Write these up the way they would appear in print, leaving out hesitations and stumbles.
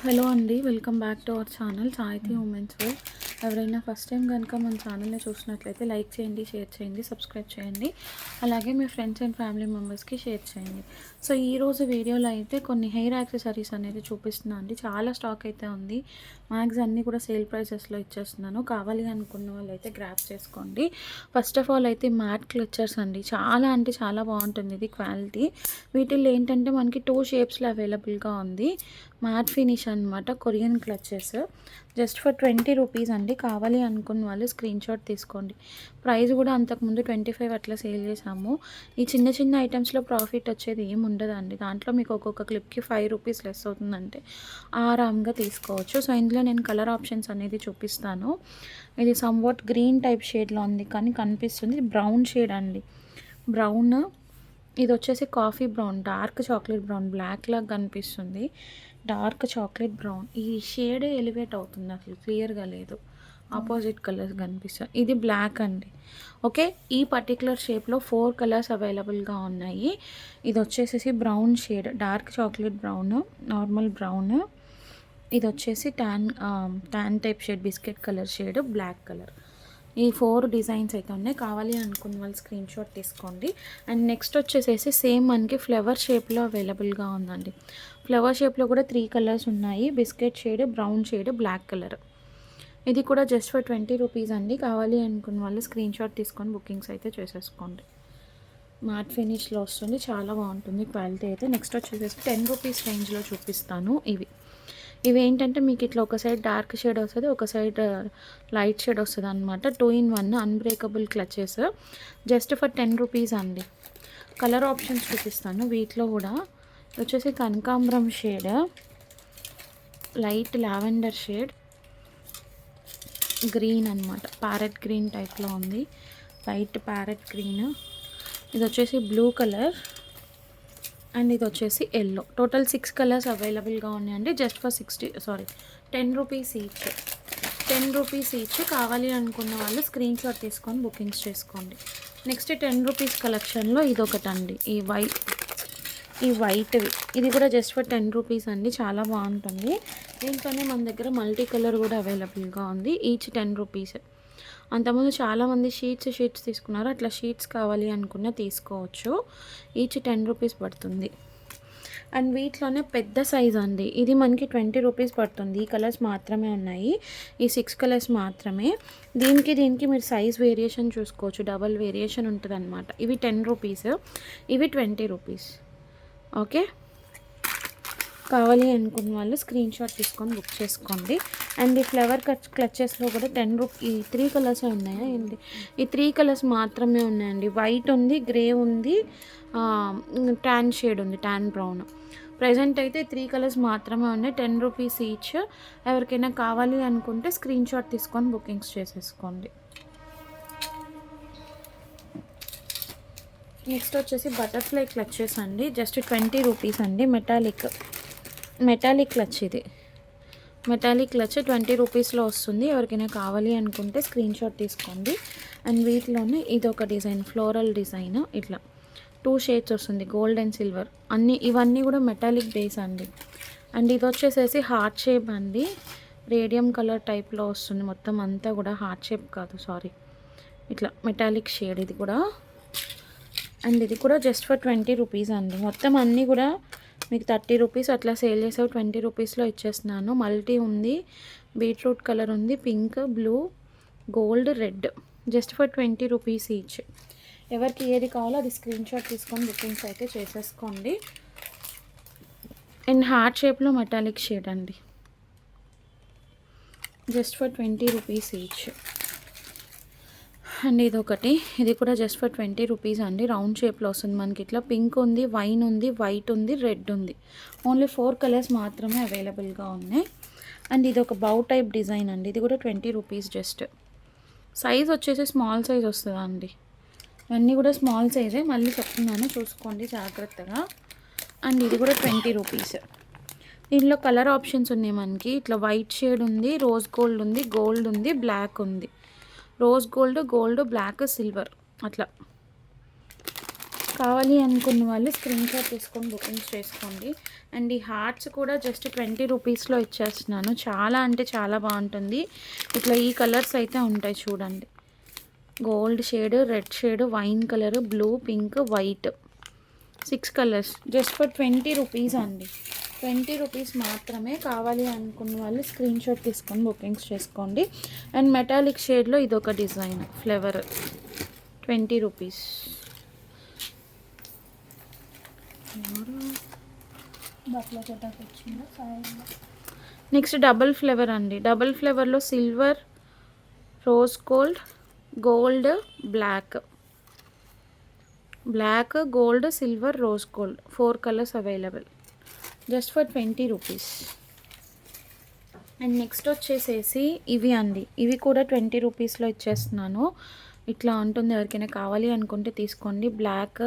Hello అండి. Welcome back to our channel సాహితీ women's wear. ఎవరైనా ఫస్ట్ టైం కనుక మన ఛానల్ని చూసినట్లయితే లైక్ చేయండి, షేర్ చేయండి, సబ్స్క్రైబ్ చేయండి. అలాగే మీ ఫ్రెండ్స్ అండ్ ఫ్యామిలీ మెంబర్స్కి షేర్ చేయండి. సో ఈరోజు వీడియోలో అయితే కొన్ని హెయిర్ యాక్సెసరీస్ అనేది చూపిస్తున్నాను అండి. చాలా స్టాక్ అయితే ఉంది. మ్యాక్స్ అన్నీ కూడా సేల్ ప్రైసెస్లో ఇచ్చేస్తున్నాను. కావాలి అనుకున్న వాళ్ళు అయితే గ్రాప్ చేసుకోండి. ఫస్ట్ ఆఫ్ ఆల్ అయితే మ్యాట్ క్లచర్స్ అండి. చాలా అంటే చాలా బాగుంటుంది ఇది క్వాలిటీ. వీటిల్లో ఏంటంటే మనకి 2 షేప్స్లో అవైలబుల్గా ఉంది. మ్యాట్ ఫినిష్ అనమాట. Korean clutches just for 20 rupees అండి. కావాలి అనుకున్న వాళ్ళు స్క్రీన్ షాట్ తీసుకోండి. ప్రైస్ కూడా అంతకుముందు 25 అట్లా సేల్ చేసాము. ఈ చిన్న చిన్న ఐటమ్స్లో ప్రాఫిట్ వచ్చేది ఏమి ఉండదండి. దాంట్లో మీకు ఒక్కొక్క క్లిప్కి 5 రూపీస్ లెస్ అవుతుందంటే ఆరామ్గా తీసుకోవచ్చు. సో ఇందులో నేను కలర్ ఆప్షన్స్ అనేది చూపిస్తాను. ఇది సమ్వాట్ గ్రీన్ టైప్ షేడ్లో ఉంది కానీ కనిపిస్తుంది. బ్రౌన్ షేడ్ అండి. బ్రౌన్, ఇది వచ్చేసి coffee brown, dark chocolate brown, black లాగా కనిపిస్తుంది. డార్క్ చాక్లెట్ బ్రౌన్, ఈ షేడే ఎలివేట్ అవుతుంది, అసలు క్లియర్గా లేదు. ఆపోజిట్ కలర్స్ కనిపిస్తాయి. ఇది బ్లాక్ అండి. ఓకే, ఈ పర్టికులర్ షేప్లో 4 కలర్స్ అవైలబుల్గా ఉన్నాయి. ఇది వచ్చేసి brown shade, dark chocolate brown, normal brown, ఇది వచ్చేసి tan type shade, biscuit colour shade, black colour. ఈ 4 డిజైన్స్ అయితే ఉన్నాయి. కావాలి అనుకున్న వాళ్ళు స్క్రీన్ షాట్ తీసుకోండి. అండ్ నెక్స్ట్ వచ్చేసేసి సేమ్ మనకి ఫ్లవర్ షేప్లో అవైలబుల్గా ఉందండి. ఫ్లవర్ షేప్లో కూడా 3 కలర్స్ ఉన్నాయి. Biscuit shade, brown shade, black colour. ఇది కూడా జస్ట్ ఫర్ 20 రూపీస్ అండి. కావాలి అనుకున్న వాళ్ళు స్క్రీన్ షాట్ తీసుకొని బుకింగ్స్ అయితే చేసేసుకోండి. మ్యాట్ ఫినిష్లో వస్తుంది, చాలా బాగుంటుంది క్వాలిటీ అయితే. నెక్స్ట్ వచ్చేసి 10 రూపీస్ రేంజ్లో చూపిస్తాను. ఇవి ఏంటంటే మీకు ఇట్లా ఒక సైడ్ డార్క్ షేడ్ వస్తుంది, ఒక సైడ్ లైట్ షేడ్ వస్తుంది అనమాట. 2 in 1 unbreakable clutches just for 10 rupees అండి. కలర్ ఆప్షన్స్ చూపిస్తాను. వీటిలో కూడా వచ్చేసి కనకాంబరం shade, light lavender shade, green అనమాట, ప్యారెట్ గ్రీన్ టైప్లో ఉంది, లైట్ ప్యారెట్ గ్రీన్, ఇది వచ్చేసి బ్లూ కలర్, అండ్ ఇది వచ్చేసి ఎల్లో. టోటల్ 6 కలర్స్ అవైలబుల్గా ఉన్నాయండి. Just for 10 rupees each. 10 rupees each. కావాలి అనుకున్న వాళ్ళు స్క్రీన్ షాట్ తీసుకొని బుకింగ్స్ చేసుకోండి. నెక్స్ట్ 10 రూపీస్ కలెక్షన్లో ఇదొకటండి, ఈ వైట్వి. ఇది కూడా జస్ట్ ఫర్ 10 రూపీస్ అండి. చాలా బాగుంటుంది. దీంట్లోనే మన దగ్గర మల్టీ కలర్ కూడా అవైలబుల్గా ఉంది. Each 10 rupees. అంతకుముందు చాలామంది షీట్స్ తీసుకున్నారు. అట్లా షీట్స్ కావాలి అనుకున్న తీసుకోవచ్చు. ఈచ్ 10 రూపీస్ పడుతుంది. అండ్ వీటిలోనే పెద్ద సైజ్ అండి. ఇది మనకి 20 రూపీస్ పడుతుంది. ఈ కలర్స్ మాత్రమే ఉన్నాయి, ఈ 6 కలర్స్ మాత్రమే. దీనికి మీరు సైజ్ వేరియేషన్ చూసుకోవచ్చు, డబల్ వేరియేషన్ ఉంటుంది అనమాట. ఇవి 10 రూపీస్, ఇవి 20 రూపీస్. ఓకే, కావాలి అనుకున్న వాళ్ళు స్క్రీన్ షాట్ తీసుకొని బుక్ చేసుకోండి. అండ్ ఈ ఫ్లవర్ క్లచెస్లో కూడా 10 రూపీ, ఈ 3 కలర్స్ ఉన్నాయా ఏంటి? ఈ 3 కలర్స్ మాత్రమే ఉన్నాయండి. వైట్ ఉంది, గ్రే ఉంది, ట్యాన్ షేడ్ ఉంది, ట్యాన్ బ్రౌన్. ప్రజెంట్ అయితే 3 కలర్స్ మాత్రమే ఉన్నాయి. 10 రూపీస్ ఈచ్. ఎవరికైనా కావాలి అనుకుంటే స్క్రీన్ షాట్ తీసుకొని బుకింగ్స్ చేసేసుకోండి. నెక్స్ట్ వచ్చేసి బటర్ఫ్లై క్లచెస్ అండి. జస్ట్ 20 రూపీస్ అండి. Metallic clutch. ఇది మెటాలిక్ క్లచ్ 20 రూపీస్లో వస్తుంది. ఎవరికైనా కావాలి అనుకుంటే స్క్రీన్ షాట్ తీసుకోండి. అండ్ వీటిలోనే ఇది ఒక డిజైన్, ఫ్లోరల్ డిజైన్, ఇట్లా 2 షేడ్స్ వస్తుంది, గోల్డ్ అండ్ సిల్వర్. ఇవన్నీ కూడా మెటాలిక్ బేస్ అండి. అండ్ ఇది వచ్చేసేసి హార్ట్ షేప్ అండి. రేడియం కలర్ టైప్లో వస్తుంది మొత్తం అంతా కూడా. హార్ట్ షేప్ కాదు, సారీ, ఇట్లా మెటాలిక్ షేడ్. ఇది కూడా, అండ్ ఇది కూడా జస్ట్ ఫర్ 20 రూపీస్ అండి. మొత్తం అన్నీ కూడా మీకు 30 రూపీస్ అట్లా సేల్ చేసావు, 20 రూపీస్లో ఇచ్చేస్తున్నాను. మల్టీ ఉంది, బీట్రూట్ కలర్ ఉంది, pink, blue, gold, red. Just for 20 rupees each. ఎవరికి ఏది కావాలో అది స్క్రీన్ షాట్ తీసుకొని బుకింగ్స్ అయితే చేసేసుకోండి. అండ్ హార్ట్ షేప్లో మెటాలిక్ షేడ్ అండి. Just for 20 rupees each. And ఇదొకటి, ఇది కూడా జస్ట్ ఫర్ 20 రూపీస్ అండి. రౌండ్ షేప్లో వస్తుంది మనకి. ఇట్లా పింక్ ఉంది, వైన్ ఉంది, వైట్ ఉంది, రెడ్ ఉంది. ఓన్లీ 4 కలర్స్ మాత్రమే అవైలబుల్గా ఉన్నాయి. అండ్ ఇది ఒక బౌ టైప్ డిజైన్ అండి. ఇది కూడా 20 రూపీస్ జస్ట్. సైజ్ వచ్చేసి స్మాల్ సైజ్ వస్తుందా అండి. ఇవన్నీ కూడా స్మాల్ సైజే, మళ్ళీ చెప్తున్నాను చూసుకోండి జాగ్రత్తగా. అండ్ ఇది కూడా 20 రూపీస్. దీనిలో కలర్ ఆప్షన్స్ ఉన్నాయి మనకి. ఇట్లా వైట్ షేడ్ ఉంది, రోజ్ గోల్డ్ ఉంది, గోల్డ్ ఉంది, బ్లాక్ ఉంది. రోజ్ గోల్డ్, బ్లాక్, సిల్వర్, అట్లా కావాలి అనుకున్న వాళ్ళు స్క్రీన్ షాట్ తీసుకొని బుకింగ్స్ చేసుకోండి. అండ్ ఈ హార్ట్స్ కూడా జస్ట్ 20 రూపీస్లో ఇచ్చేస్తున్నాను. చాలా అంటే చాలా బాగుంటుంది. ఇట్లా ఈ కలర్స్ అయితే ఉంటాయి చూడండి. Gold shade, red shade, wine colour, blue, pink, white, 6 colours just for 20 rupees అండి. 20 రూపీస్ మాత్రమే. కావాలి అనుకున్న వాళ్ళు స్క్రీన్ షాట్ తీసుకొని బుకింగ్స్ చేసుకోండి. అండ్ మెటాలిక్ షేడ్లో ఇదొక design flavour 20 rupees. Next double flavour అండి. డబుల్ ఫ్లేవర్లో silver, rose gold, gold, black, gold, silver, rose gold 4 colours available just for 20 rupees. And next వచ్చేసేసి ఇవి అండి. ఇవి కూడా 20 రూపీస్లో ఇచ్చేస్తున్నాను. ఇట్లా ఉంటుంది. ఎవరికైనా కావాలి అనుకుంటే తీసుకోండి. బ్లాక్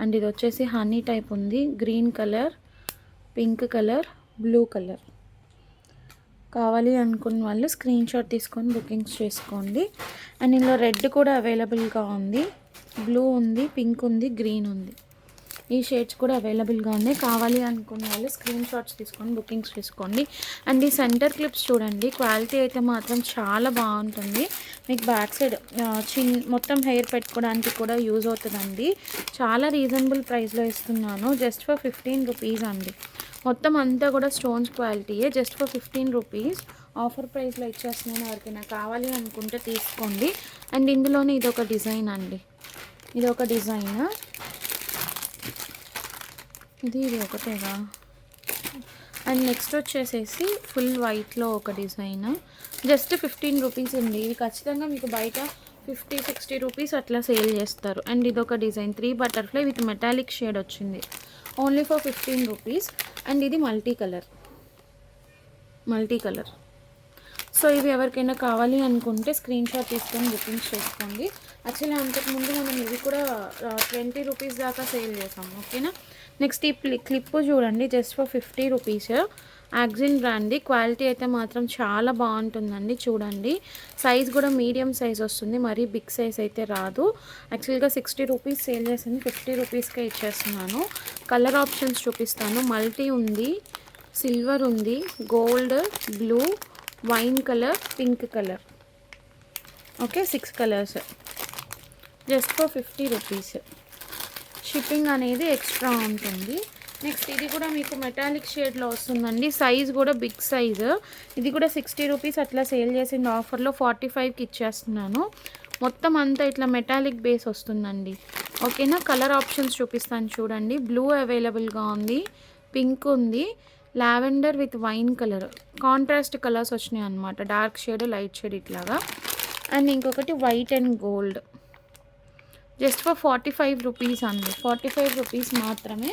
అండ్ ఇది వచ్చేసి హనీ టైప్ ఉంది. Green colour, pink colour, blue colour. కావాలి అనుకున్న వాళ్ళు స్క్రీన్ షాట్ తీసుకొని బుకింగ్స్ చేసుకోండి. అండ్ ఇందులో రెడ్ కూడా అవైలబుల్గా ఉంది, బ్లూ ఉంది, పింక్ ఉంది, గ్రీన్ ఉంది. ఈ షేడ్స్ కూడా అవైలబుల్గా ఉన్నాయి. కావాలి అనుకున్న వాళ్ళు స్క్రీన్ షాట్స్ తీసుకొని బుకింగ్స్ చేసుకోండి. అండ్ ఈ సెంటర్ క్లిప్స్ చూడండి. క్వాలిటీ అయితే మాత్రం చాలా బాగుంటుంది. మీకు బ్యాక్ సైడ్ మొత్తం హెయిర్ పెట్టుకోవడానికి కూడా యూజ్ అవుతుందండి. చాలా రీజనబుల్ ప్రైస్లో ఇస్తున్నాను. జస్ట్ ఫర్ 15 రూపీస్ అండి. మొత్తం అంతా కూడా స్టోన్స్ క్వాలిటీయే. జస్ట్ ఫర్ 15 రూపీస్ ఆఫర్ ప్రైస్లో ఇచ్చేస్తున్నాను. ఎవరికైనా కావాలి అనుకుంటే తీసుకోండి. అండ్ ఇందులోనే ఇదొక డిజైన్ అండి. ఇదొక డిజైన్. ఇది ఒకటేగా. అండ్ నెక్స్ట్ వచ్చేసేసి ఫుల్ వైట్లో ఒక డిజైన్. జస్ట్ 15 రూపీస్ ఉంది. ఇది ఖచ్చితంగా మీకు బయట 50-60 రూపీస్ అట్లా సేల్ చేస్తారు. అండ్ ఇదొక design 3 butterfly with metallic shade వచ్చింది. Only for 15 rupees. అండ్ ఇది మల్టీ కలర్. సో ఇవి ఎవరికైనా కావాలి అనుకుంటే స్క్రీన్ షాట్ తీసుకొని బుకింగ్స్ చేసుకోండి. యాక్చువల్లీ అంతకుముందు మనం ఇవి కూడా 20 రూపీస్ దాకా సేల్ చేసాము. ఓకేనా. నెక్స్ట్ ఈ క్లిప్ చూడండి. Just for 50 rupees. యాక్సిన్ బ్రాండ్ది. క్వాలిటీ అయితే మాత్రం చాలా బాగుంటుందండి. చూడండి, సైజ్ కూడా మీడియం సైజ్ వస్తుంది, మరీ బిగ్ సైజ్ అయితే రాదు. యాక్చువల్గా 60 రూపీస్ సేల్ చేసింది 50 రూపీస్కే ఇచ్చేస్తున్నాను. కలర్ ఆప్షన్స్ చూపిస్తాను. మల్టీ ఉంది, సిల్వర్ ఉంది, gold, blue, wine colour, pink colour. Okay, 6 colours just for 50 rupees. Shipping అనేది ఎక్స్ట్రా ఉంటుంది. నెక్స్ట్ ఇది కూడా మీకు మెటాలిక్ షేడ్లో వస్తుందండి. సైజ్ కూడా బిగ్ సైజ్. ఇది కూడా 60 రూపీస్ అట్లా సేల్ చేసిన ఆఫర్లో 45కి ఇచ్చేస్తున్నాను. మొత్తం అంతా ఇట్లా మెటాలిక్ బేస్ వస్తుందండి. ఓకేనా. కలర్ ఆప్షన్స్ చూపిస్తాను చూడండి. బ్లూ అవైలబుల్గా ఉంది, పింక్ ఉంది, lavender with wine colour, contrast colours వచ్చినాయి అన్నమాట. డార్క్ షేడ్, లైట్ షేడ్ ఇట్లాగా. అండ్ ఇంకొకటి white and gold. Just for 45 rupees అండి. 45 రూపీస్ మాత్రమే.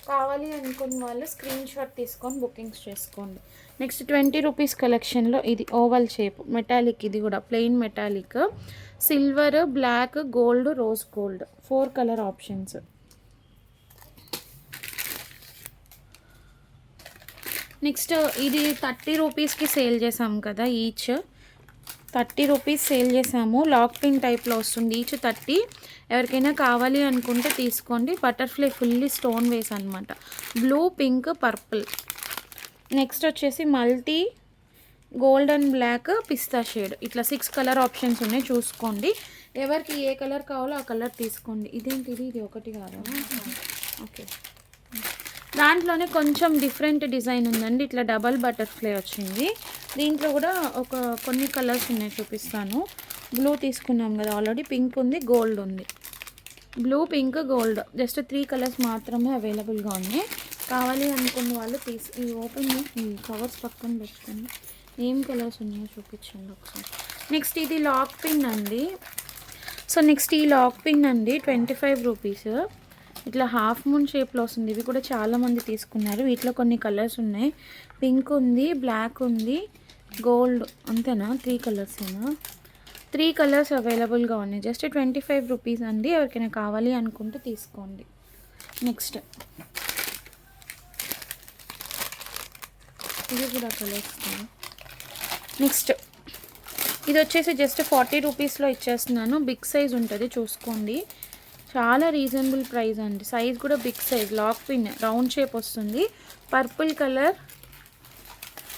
కావాలి అనుకున్న వాళ్ళు స్క్రీన్ షాట్ తీసుకొని బుకింగ్స్ చేసుకోండి. నెక్స్ట్ 20 రూపీస్ కలెక్షన్లో ఇది ఓవల్ షేప్ మెటాలిక్. ఇది కూడా plain metallic. Silver, black, gold, rose gold 4 colour options. Next ఇది 30 రూపీస్కి సేల్ చేసాము కదా. ఈచ్ 30 రూపీస్ సేల్ చేసాము. లాక్ పిన్ టైప్లో వస్తుంది. ఈచ్ 30. ఎవరికైనా కావాలి అనుకుంటే తీసుకోండి. బటర్ఫ్లై ఫుల్లీ స్టోన్ వేస్ అనమాట. Blue, pink, purple. నెక్స్ట్ వచ్చేసి మల్టీ, గోల్డ్ అండ్ బ్లాక్, పిస్తా షేడ్. ఇట్లా 6 కలర్ ఆప్షన్స్ ఉన్నాయి, చూసుకోండి. ఎవరికి ఏ కలర్ కావాలో ఆ కలర్ తీసుకోండి. ఇదేంటిది, ఇది ఒకటి కాదా? ఓకే. దాంట్లోనే కొంచెం డిఫరెంట్ డిజైన్ ఉందండి. ఇట్లా డబల్ బటర్ఫ్లై వచ్చింది. దీంట్లో కూడా కొన్ని కలర్స్ ఉన్నాయి, చూపిస్తాను. బ్లూ తీసుకున్నాం కదా ఆల్రెడీ. పింక్ ఉంది, గోల్డ్ ఉంది. Blue, pink, gold just 3 colours మాత్రమే అవైలబుల్గా ఉన్నాయి. కావాలి అనుకున్న వాళ్ళు ఈ ఓపెన్ ఈ కవర్స్ పక్కన పెట్టుకోండి. ఏం కలర్స్ ఉన్నాయో చూపించండి ఒకసారి. నెక్స్ట్ ఇది లాక్ పిన్ అండి. సో నెక్స్ట్ ఈ లాక్ పిన్ అండి 25 రూపీస్. ఇట్లా హాఫ్ మూన్ షేప్లో వస్తుంది. ఇవి కూడా చాలామంది తీసుకున్నారు. వీటిలో కొన్ని కలర్స్ ఉన్నాయి. పింక్ ఉంది, బ్లాక్ ఉంది, గోల్డ్. అంతేనా? 3 కలర్సేనా? 3 కలర్స్ అవైలబుల్గా ఉన్నాయి. జస్ట్ 25 రూపీస్ అండి. ఎవరికైనా కావాలి అనుకుంటే తీసుకోండి. నెక్స్ట్ ఇది కూడా కలర్స్. నెక్స్ట్ ఇది వచ్చేసి జస్ట్ 40 రూపీస్లో ఇచ్చేస్తున్నాను. బిగ్ సైజ్ ఉంటుంది, చూసుకోండి. చాలా రీజనబుల్ ప్రైస్ అండి. సైజ్ కూడా big size, lock pin round shape వస్తుంది. Purple colour.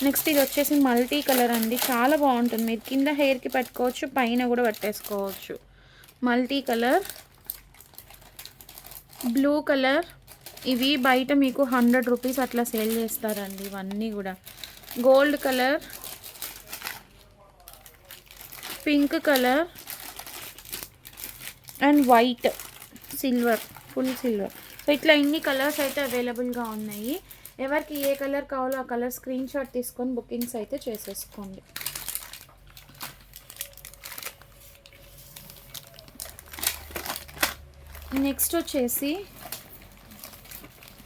నెక్స్ట్ ఇది వచ్చేసి మల్టీ కలర్ అండి, చాలా బాగుంటుంది. మీరు కింద హెయిర్కి పెట్టుకోవచ్చు, పైన కూడా పెట్టేసుకోవచ్చు. Multi colour. Blue colour. ఇవి బయట మీకు 100 రూపీస్ అట్లా సేల్ చేస్తారండి ఇవన్నీ కూడా. Gold colour, pink colour and white, silver, full silver. So ఇట్లా ఇన్ని కలర్స్ అయితే అవైలబుల్గా ఉన్నాయి. ఎవరికి ఏ కలర్ కావాలో ఆ కలర్ స్క్రీన్ షాట్ తీసుకొని బుకింగ్స్ అయితే చేసేసుకోండి. నెక్స్ట్ వచ్చేసి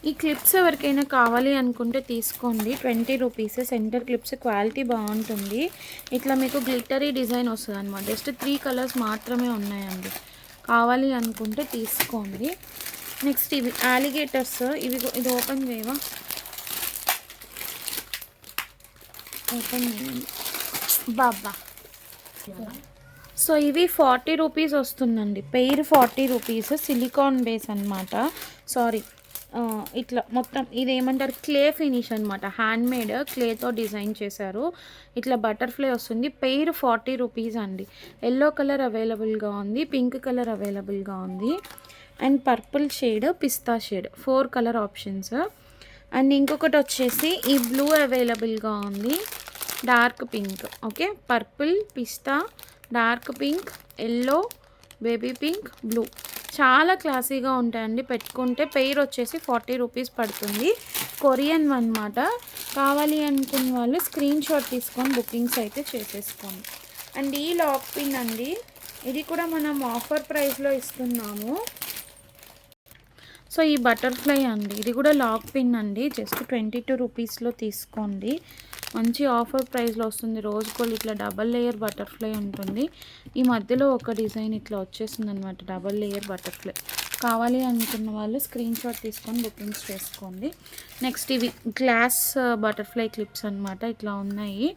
ఈ క్లిప్స్ ఎవరికైనా కావాలి అనుకుంటే తీసుకోండి. 20 రూపీస్. సెంటర్ క్లిప్స్ క్వాలిటీ బాగుంటుంది. ఇట్లా మీకు గ్లిటరీ డిజైన్ వస్తుంది అనమాట. జస్ట్ 3 కలర్స్ మాత్రమే ఉన్నాయండి. కావాలి అనుకుంటే తీసుకోండి. నెక్స్ట్ ఇవి అలిగేటర్స్. ఇది ఓపెన్ చేయవా? ఓపెన్ చేయండి బాబా. సో ఇవి 40 రూపీస్ వస్తుందండి. Pair 40 rupees. సిలికాన్ బేస్ అనమాట. సారీ, ఇట్లా మొత్తం ఇది ఏమంటారు, క్లే ఫినిష్ అనమాట. హ్యాండ్మేడ్ క్లేతో డిజైన్ చేశారు. ఇట్లా బటర్ఫ్లై వస్తుంది. పెయిర్ 40 రూపీస్ అండి. ఎల్లో కలర్ అవైలబుల్గా ఉంది, పింక్ కలర్ అవైలబుల్గా ఉంది and purple shade, pista shade, 4 colour options. And ఇంకొకటి వచ్చేసి ఈ బ్లూ అవైలబుల్గా ఉంది, dark pink. Okay, purple, pista, dark pink, yellow, baby pink, blue. చాలా క్లాసీగా ఉంటాయండి పెట్టుకుంటే. పెయిర్ వచ్చేసి 40 రూపీస్ పడుతుంది. కొరియన్ అన్నమాట. కావాలి అనుకున్న వాళ్ళు స్క్రీన్ షాట్ తీసుకొని బుకింగ్స్ అయితే చేసేసుకోండి. అండ్ ఈ లాక్ పిన్ అండి, ఇది కూడా మనం ఆఫర్ ప్రైస్లో ఇస్తున్నాము. సో ఈ బటర్ఫ్లై అండి, ఇది కూడా లాక్ పిన్ అండి. జస్ట్ 22 రూపీస్లో తీసుకోండి. మంచి ఆఫర్ ప్రైస్లో వస్తుంది. రోజ్ గోల్డ్ ఇట్లా డబల్ లేయర్ బటర్ఫ్లై ఉంటుంది. ఈ మధ్యలో ఒక డిజైన్ ఇట్లా వచ్చేసింది అనమాట, డబల్ లేయర్ బటర్ఫ్లై. కావాలి అనుకున్న వాళ్ళు స్క్రీన్ షాట్ తీసుకొని బుకింగ్స్ చేసుకోండి. నెక్స్ట్ ఇవి గ్లాస్ బటర్ఫ్లై క్లిప్స్ అనమాట. ఇట్లా ఉన్నాయి.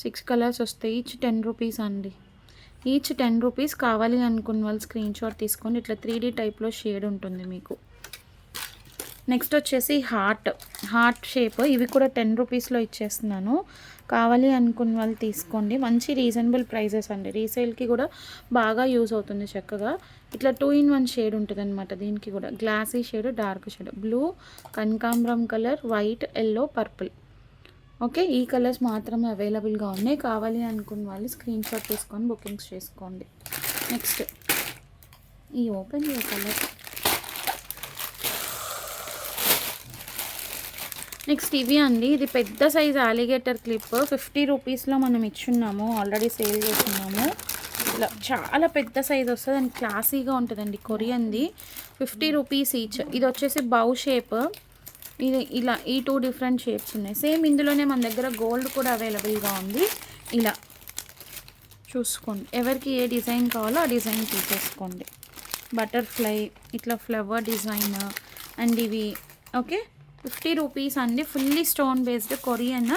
6 కలర్స్ వస్తాయి. ఈచ్ 10 రూపీస్ అండి. Each 10 rupees. కావాలి అనుకున్న వాళ్ళు స్క్రీన్ షాట్ తీసుకొని. ఇట్లా 3D టైప్లో షేడ్ ఉంటుంది మీకు. నెక్స్ట్ వచ్చేసి హార్ట్ షేప్. ఇవి కూడా 10 రూపీస్లో ఇచ్చేస్తున్నాను. కావాలి అనుకున్న వాళ్ళు తీసుకోండి. మంచి రీజనబుల్ ప్రైజెస్ అండి. రీసేల్కి కూడా బాగా యూజ్ అవుతుంది చక్కగా. ఇట్లా 2 in 1 షేడ్ ఉంటుంది అనమాట. దీనికి కూడా glossy shade, dark shade, blue, కనకాంబరం colour, white, yellow, purple. Okay, ఈ కలర్స్ మాత్రమే అవైలబుల్గా ఉన్నాయి. కావాలి అనుకున్న వాళ్ళు స్క్రీన్ షాట్ తీసుకొని బుకింగ్స్ చేసుకోండి. నెక్స్ట్ ఈ ఓపెన్ చేయ కలర్. నెక్స్ట్ ఇవి అండి, ఇది పెద్ద సైజ్ అలిగేటర్ క్లిప్. 50 రూపీస్లో మనం ఇచ్చున్నాము, ఆల్రెడీ సేల్ చేస్తున్నాము. ఇట్లా చాలా పెద్ద సైజ్ వస్తుంది అండ్ క్లాసీగా ఉంటుందండి. కొరియన్ది. 50 రూపీస్ ఈచ్. ఇది వచ్చేసి బౌ షేప్. ఇది ఇలా ఈ 2 డిఫరెంట్ షేప్స్ ఉన్నాయి. సేమ్ ఇందులోనే మన దగ్గర గోల్డ్ కూడా అవైలబుల్గా ఉంది. ఇలా చూసుకోండి. ఎవరికి ఏ డిజైన్ కావాలో ఆ డిజైన్ తీసేసుకోండి. బటర్ఫ్లై, ఇట్లా ఫ్లవర్ డిజైన్ అండ్ ఇవి. ఓకే, 50 రూపీస్ అండి. Fully stone based Korean.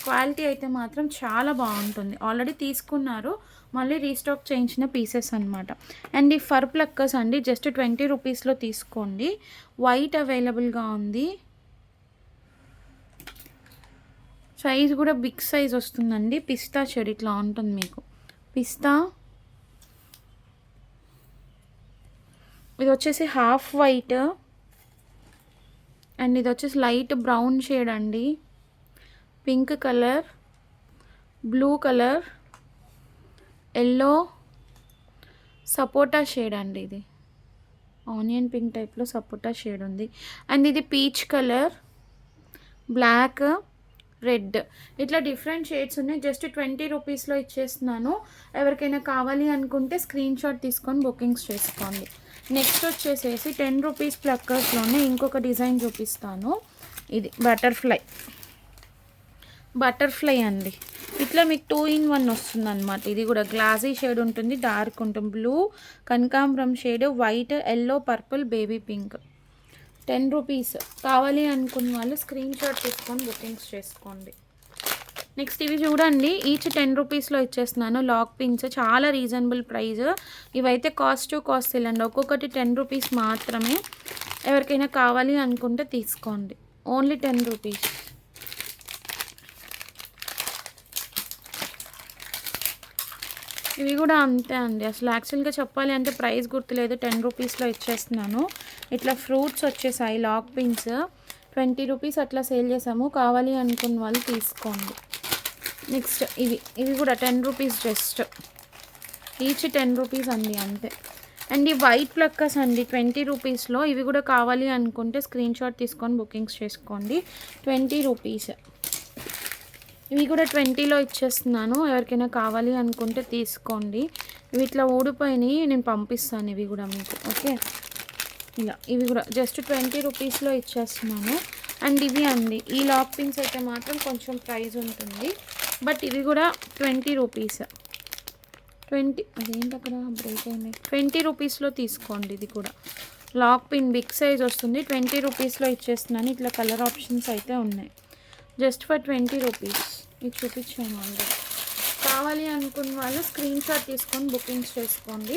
Quality అయితే మాత్రం చాలా బాగుంటుంది. ఆల్రెడీ తీసుకున్నారు, మళ్ళీ రీస్టాక్ చేయించిన పీసెస్ అనమాట. అండ్ ఈ ఫర్ ప్లక్కర్స్ అండి, జస్ట్ 20 రూపీస్లో తీసుకోండి. వైట్ అవైలబుల్గా ఉంది. సైజ్ కూడా బిగ్ సైజ్ వస్తుందండి. పిస్తా షేడ్ ఇట్లా ఉంటుంది మీకు. పిస్తా. ఇది వచ్చేసి హాఫ్ వైట్ అండ్ ఇది వచ్చేసి లైట్ బ్రౌన్ షేడ్ అండి. Pink colour, blue colour, yellow, సపోటా షేడ్ అండి. ఇది ఆనియన్ పింక్ టైప్లో సపోటా షేడ్ ఉంది. అండ్ ఇది పీచ్ కలర్, బ్లాక్, రెడ్. ఇట్లా డిఫరెంట్ షేడ్స్ ఉన్నాయి. జస్ట్ 20 రూపీస్లో ఇచ్చేస్తున్నాను. ఎవరికైనా కావాలి అనుకుంటే స్క్రీన్ షాట్ తీసుకొని బుకింగ్స్ చేసుకోండి. నెక్స్ట్ వచ్చేసేసి 10 రూపీస్ ప్లక్కర్స్లోనే ఇంకొక డిజైన్ చూపిస్తాను. ఇది బటర్ఫ్లై అండి. ఇట్లా మీకు 2 in 1 వస్తుంది అనమాట. ఇది కూడా గ్లాసీ షేడ్ ఉంటుంది, డార్క్ ఉంటుంది. బ్లూ, కనకాంబరం shade, white, yellow, purple, baby pink. 10 rupees. కావాలి అనుకున్న వాళ్ళు స్క్రీన్ షాట్ తీసుకొని బుకింగ్స్ చేసుకోండి. నెక్స్ట్ ఇవి చూడండి, ఈచ్ 10 రూపీస్లో ఇచ్చేస్తున్నాను. లాక్ పిన్స్ చాలా రీజనబుల్ ప్రైస్. ఇవైతే కాస్ట్ వెళ్ళండి, ఒక్కొక్కటి 10 రూపీస్ మాత్రమే. ఎవరికైనా కావాలి అనుకుంటే తీసుకోండి, ఓన్లీ 10 రూపీస్. ఇవి కూడా అంతే అండి. అసలు యాక్చువల్గా చెప్పాలి అంటే ప్రైస్ గుర్తులేదు, 10 రూపీస్లో ఇచ్చేస్తున్నాను. ఇట్లా ఫ్రూట్స్ వచ్చేసాయి, లాక్ పిన్స్ 20 రూపీస్ అట్లా సేల్ చేసాము. కావాలి అనుకున్న వాళ్ళు తీసుకోండి. నెక్స్ట్ ఇవి కూడా 10 రూపీస్, జస్ట్ ఈచ్ 10 రూపీస్ అండి, అంతే. అండ్ ఈ వైట్ ప్లక్కర్స్ అండి 20 రూపీస్లో. ఇవి కూడా కావాలి అనుకుంటే స్క్రీన్ షాట్ తీసుకొని బుకింగ్స్ చేసుకోండి. 20 రూపీస్. ఇవి కూడా 20లో ఇచ్చేస్తున్నాను, ఎవరికైనా కావాలి అనుకుంటే తీసుకోండి. ఇవి ఇట్లా ఊడిపోయినాయి, నేను పంపిస్తాను ఇవి కూడా మీకు. ఓకే, ఇలా ఇవి కూడా జస్ట్ 20 రూపీస్లో ఇచ్చేస్తున్నాను. అండ్ ఇవి అండి, ఈ లాక్ పిన్స్ అయితే మాత్రం కొంచెం ప్రైస్ ఉంటుంది, బట్ ఇవి కూడా 20 రూపీస్. 20 అదేంటి అక్కడ బ్రేక్ అయింది, 20 రూపీస్లో తీసుకోండి. ఇది కూడా లాక్ పిన్ బిగ్ సైజ్ వస్తుంది, 20 రూపీస్లో ఇచ్చేస్తున్నాను. ఇట్లా కలర్ ఆప్షన్స్ అయితే ఉన్నాయి, జస్ట్ ఫర్ 20 రూపీస్. ఇది చూపించాను ఆల్రెడీ. కావాలి అనుకున్న వాళ్ళు స్క్రీన్ షాట్ తీసుకొని బుకింగ్స్ చేసుకోండి.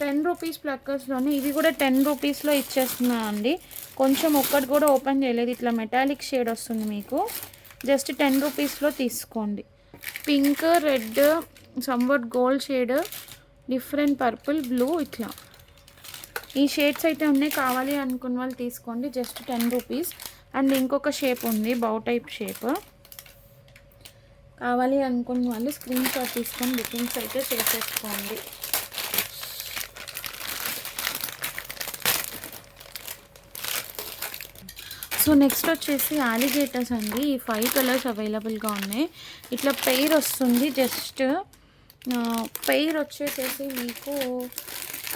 10 రూపీస్ ప్లక్కర్స్లోనే ఇవి కూడా 10 రూపీస్లో ఇచ్చేస్తున్నాను అండి. కొంచెం ఒక్కటి కూడా ఓపెన్ చేయలేదు, ఇట్లా మెటాలిక్ షేడ్ వస్తుంది మీకు. జస్ట్ 10 రూపీస్లో తీసుకోండి. Pink, red, somewhat gold shade, different purple, blue, ఇట్లా ఈ షేడ్స్ అయితే ఉన్నాయి. కావాలి అనుకున్న వాళ్ళు తీసుకోండి, జస్ట్ 10 రూపీస్. అండ్ ఇంకొక షేప్ ఉంది, బౌ టైప్ షేప్. కావాలి అనుకున్న వాళ్ళు స్క్రీన్ షాట్ తీసుకొని బుకింగ్స్ అయితే చేసేసుకోండి. సో నెక్స్ట్ వచ్చేసి అలిగేటర్స్ అండి. ఈ 5 కలర్స్ అవైలబుల్గా ఉన్నాయి. ఇట్లా పెయిర్ వస్తుంది, జస్ట్ పెయిర్ వచ్చేసేసి మీకు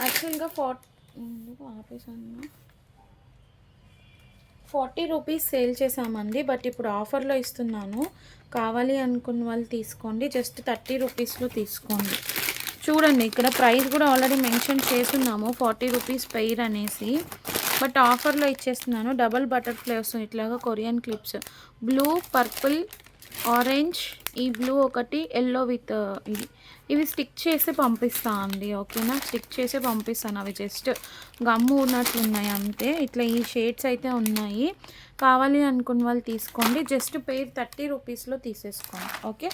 యాక్చువల్గా 40 రూపీస్ సేల్ చేసామండి, బట్ ఇప్పుడు ఆఫర్లో ఇస్తున్నాను. కావాలి అనుకున్న వాళ్ళు తీసుకోండి, జస్ట్ 30 రూపీస్లో తీసుకోండి. చూడండి, ఇక్కడ ప్రైస్ కూడా ఆల్రెడీ మెన్షన్ చేస్తున్నాము, 40 రూపీస్ పెయిర్ అనేసి, బట్ ఆఫర్లో ఇచ్చేస్తున్నాను. డబల్ బటర్ఫ్లై వస్తుంది, ఇట్లాగా Korean clips, blue, purple, orange, ఈ బ్లూ ఒకటి, ఎల్లో విత్ ఇవి స్టిక్ చేసి పంపిస్తాను అండి. ఓకేనా, స్టిక్ చేసి పంపిస్తాను. అవి జస్ట్ గమ్ము ఉన్నట్లున్నాయి అంతే. ఇట్లా ఈ షేడ్స్ అయితే ఉన్నాయి. కావాలి అనుకున్న వాళ్ళు తీసుకోండి, జస్ట్ పెయిర్ 30 రూపీస్లో తీసేసుకోండి. ఓకే,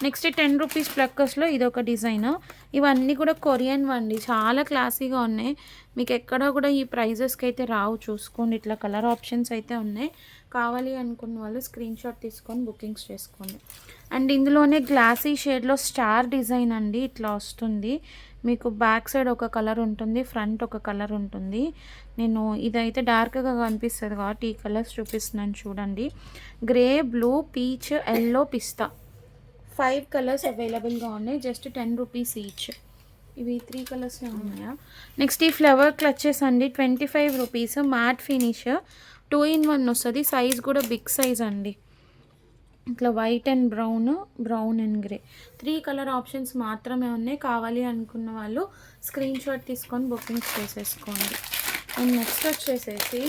నెక్స్ట్ 10 రూపీస్ ప్లక్కర్స్లో ఇదొక డిజైన్. ఇవన్నీ కూడా కొరియన్ వండి, చాలా క్లాసీగా ఉన్నాయి. మీకు ఎక్కడ కూడా ఈ ప్రైజెస్కి అయితే రావు, చూసుకోండి. ఇట్లా కలర్ ఆప్షన్స్ అయితే ఉన్నాయి. కావాలి అనుకున్న వాళ్ళు స్క్రీన్ షాట్ తీసుకొని బుకింగ్స్ చేసుకోండి. అండ్ ఇందులోనే గ్లాసీ షేడ్లో స్టార్ డిజైన్ అండి, ఇట్లా వస్తుంది మీకు. బ్యాక్ సైడ్ ఒక కలర్ ఉంటుంది, ఫ్రంట్ ఒక కలర్ ఉంటుంది. నేను ఇదైతే డార్క్గా కనిపిస్తుంది కాబట్టి ఈ కలర్స్ చూపిస్తున్నాను చూడండి. గ్రే, బ్లూ, పీచ్, ఎల్లో, పిస్తా, 5 కలర్స్ అవైలబుల్గా ఉన్నాయి, జస్ట్ 10 రూపీస్ ఈచ్. ఇవి 3 కలర్స్ ఉన్నాయా. నెక్స్ట్ ఈ ఫ్లవర్ క్లచెస్ అండి, 25 రూపీస్, మ్యాట్ ఫినిష్, 2 in 1 వస్తుంది. సైజ్ కూడా బిగ్ సైజ్ అండి. ఇట్లా white and brown and grey, 3 colour options మాత్రమే ఉన్నాయి. కావాలి అనుకున్న వాళ్ళు స్క్రీన్ షాట్ తీసుకొని బుకింగ్స్ చేసేసుకోండి. అండ్ నెక్స్ట్ వచ్చేసేసి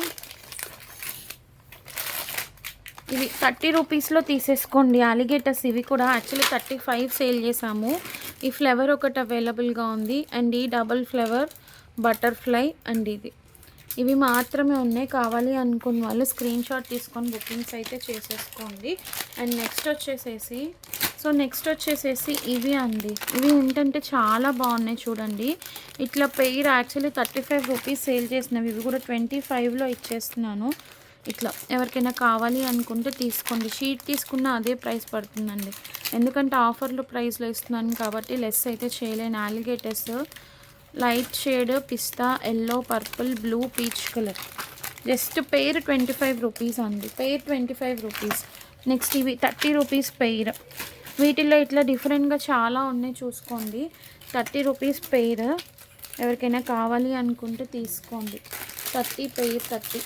ఇవి 30 రూపీస్లో తీసేసుకోండి. అలిగేటర్స్ ఇవి కూడా యాక్చువల్లీ 35 సేల్ చేసాము. ఈ ఫ్లేవర్ ఒకటి అవైలబుల్గా ఉంది, అండ్ ఈ డబుల్ ఫ్లేవర్ బటర్ఫ్లై, అండ్ ఇవి మాత్రమే ఉన్నాయి. కావాలి అనుకున్న వాళ్ళు స్క్రీన్ షాట్ తీసుకొని బుకింగ్స్ అయితే చేసేసుకోండి. అండ్ నెక్స్ట్ వచ్చేసేసి ఇవి అండి. ఇవి ఏంటంటే చాలా బాగున్నాయి చూడండి. ఇట్లా పెయిర్ యాక్చువల్లీ 35 రూపీస్ సేల్ చేసినవి, ఇవి కూడా 25లో ఇచ్చేస్తున్నాను. ఇట్లా ఎవరికైనా కావాలి అనుకుంటే తీసుకోండి. షీట్ తీసుకున్న అదే ప్రైస్ పడుతుందండి, ఎందుకంటే ఆఫర్లు ప్రైస్లో ఇస్తున్నాను కాబట్టి లెస్ అయితే చేయలేను. Alligators light shade, pista, yellow, purple, blue, peach colour, just pair 25 rupees అండి. Pair 25 rupees. నెక్స్ట్ ఇవి 30 రూపీస్ పెయిర్. వీటిల్లో ఇట్లా డిఫరెంట్గా చాలా ఉన్నాయి, చూసుకోండి. 30 రూపీస్ పెయిర్. ఎవరికైనా కావాలి అనుకుంటే తీసుకోండి. 30 పెయిర్, 30.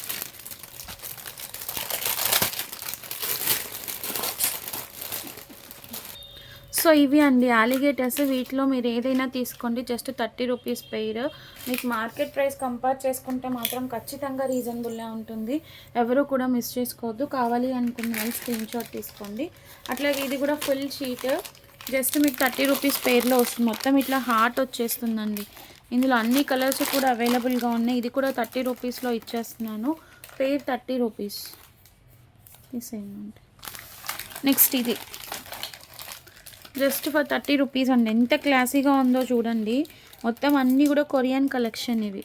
సో ఇవి అండి అలిగేటర్స్. వీటిలో మీరు ఏదైనా తీసుకోండి, జస్ట్ 30 రూపీస్ పెయిర్. మీకు మార్కెట్ ప్రైస్ కంపేర్ చేసుకుంటే మాత్రం ఖచ్చితంగా రీజనబుల్గా ఉంటుంది. ఎవరు కూడా మిస్ చేసుకోవద్దు. కావాలి అనుకున్న వాళ్ళు స్క్రీన్ షాట్ తీసుకోండి. అట్లాగే ఇది కూడా ఫుల్ షీట్, జస్ట్ మీకు 30 రూపీస్ పేర్లో వస్తుంది. మొత్తం ఇట్లా హార్ట్ వచ్చేస్తుందండి. ఇందులో అన్ని కలర్స్ కూడా అవైలబుల్గా ఉన్నాయి. ఇది కూడా 30 రూపీస్లో ఇచ్చేస్తున్నాను. పేర్ 30 రూపీస్ తీసేయండి. నెక్స్ట్ ఇది జస్ట్ ఫర్ 30 రూపీస్ అండి. ఎంత క్లాసీగా ఉందో చూడండి. మొత్తం అన్నీ కూడా కొరియన్ కలెక్షన్. ఇవి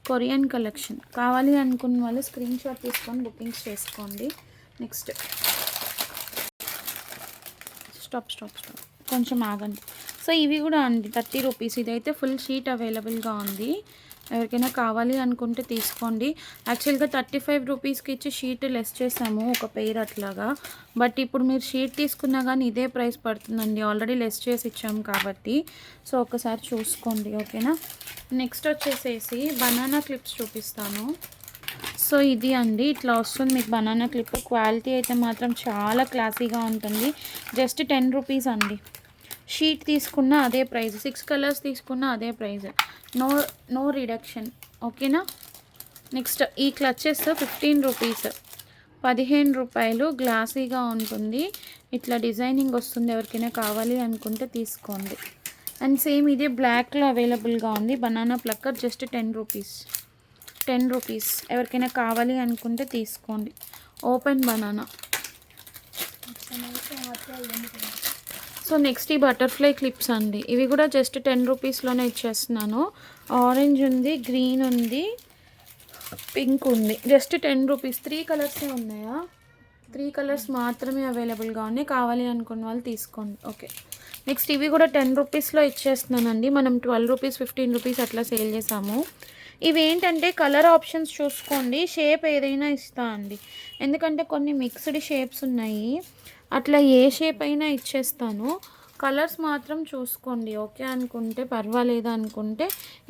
కొరియన్ కలెక్షన్. కావాలి అనుకున్న వాళ్ళు స్క్రీన్ షాట్ తీసుకొని బుకింగ్స్ చేసుకోండి. నెక్స్ట్ స్టాప్ కొంచెం ఆగండి. సో ఇవి కూడా అండి 30 రూపీస్. ఇదైతే ఫుల్ షీట్ అవైలబుల్గా ఉంది. ఎవరికైనా కావాలి అనుకుంటే తీసుకోండి. యాక్చువల్గా 35 రూపీస్కి ఇచ్చి షీట్ లెస్ చేసాము ఒక పెయిర్ అట్లాగా. బట్ ఇప్పుడు మీరు షీట్ తీసుకున్నా కానీ ఇదే ప్రైస్ పడుతుందండి. ఆల్రెడీ లెస్ చేసి ఇచ్చాము కాబట్టి. సో ఒకసారి చూసుకోండి, ఓకేనా. నెక్స్ట్ వచ్చేసేసి బనానా క్లిప్స్ చూపిస్తాను. సో ఇది అండి, ఇట్లా వస్తుంది మీకు బనానా క్లిప్. క్వాలిటీ అయితే మాత్రం చాలా క్లాసీగా ఉంటుంది. జస్ట్ 10 రూపీస్ అండి. షీట్ తీసుకున్న అదే ప్రైస్, 6 కలర్స్ తీసుకున్న అదే ప్రైస్, నో రిడక్షన్, ఓకేనా. నెక్స్ట్ ఈ క్లచెస్ 15 రూపీస్, 15 రూపాయలు. గ్లాసీగా ఉంటుంది, ఇట్లా డిజైనింగ్ వస్తుంది. ఎవరికైనా కావాలి అనుకుంటే తీసుకోండి. అండ్ సేమ్ ఇదే బ్లాక్లో అవైలబుల్గా ఉంది. Banana plucker just 10 rupees, 10 rupees. ఎవరికైనా కావాలి అనుకుంటే తీసుకోండి. Open banana. సో నెక్స్ట్ ఈ బటర్ఫ్లై క్లిప్స్ అండి. ఇవి కూడా జస్ట్ 10 రూపీస్లోనే ఇచ్చేస్తున్నాను. ఆరెంజ్ ఉంది, గ్రీన్ ఉంది, పింక్ ఉంది. Just 10 rupees. 3 కలర్సే ఉన్నాయా? 3 కలర్స్ మాత్రమే అవైలబుల్గా ఉన్నాయి. కావాలి అనుకున్న వాళ్ళు తీసుకోండి, ఓకే. నెక్స్ట్ ఇవి కూడా 10 రూపీస్లో ఇచ్చేస్తున్నానండి. మనం 12 రూపీస్ 15 రూపీస్ అట్లా సేల్ చేసాము. ఇవి ఏంటంటే కలర్ ఆప్షన్స్ చూసుకోండి. షేప్ ఏదైనా ఇస్తా అండి, ఎందుకంటే కొన్ని మిక్స్డ్ షేప్స్ ఉన్నాయి. అట్లా ఏ షేప్ అయినా ఇచ్చేస్తాను. కలర్స్ మాత్రం చూసుకోండి, ఓకే అనుకుంటే పర్వాలేదు అనుకుంటే